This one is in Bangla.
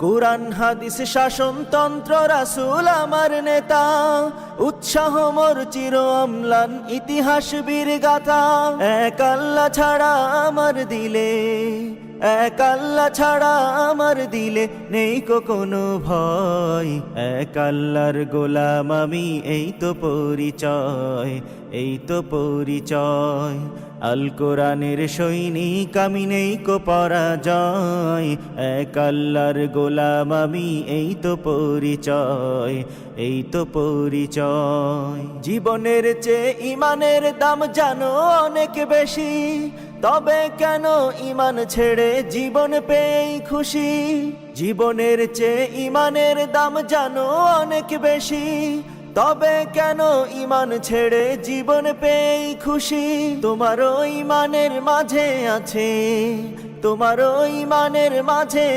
কুরআন হাদিস শাসনতন্ত্র রাসূল আমার নেতা, উৎসাহ মোর চির অম্লান ইতিহাস বীর গাথা। এক আল্লাহ ছাড়া আমার দিলে, এক আল্লাহ ছাড়া আমার দিলে নেই কোনো ভয়। এক আল্লাহর গোলাম আমি, এই তো পরিচয়, এই তো পরিচয়। আল কোরআনের সৈনিক আমি, নেই কো পরাজয়। এক আল্লাহর গোলাম আমি, এই তো পরিচয়, এই তো পরিচয়। জীবনের চেয়ে ইমানের দাম জানো অনেক বেশি, তবে কেন ইমান ছেড়ে জীবন পেয়েই খুশি। জীবনের চেয়ে ইমানের দাম জানো অনেক বেশি, তবে কেন ইমান ছেড়ে জীবন পেয়েই খুশি। তোমারও ইমানের মাঝে আছে, তোমারও ইমানের মাঝে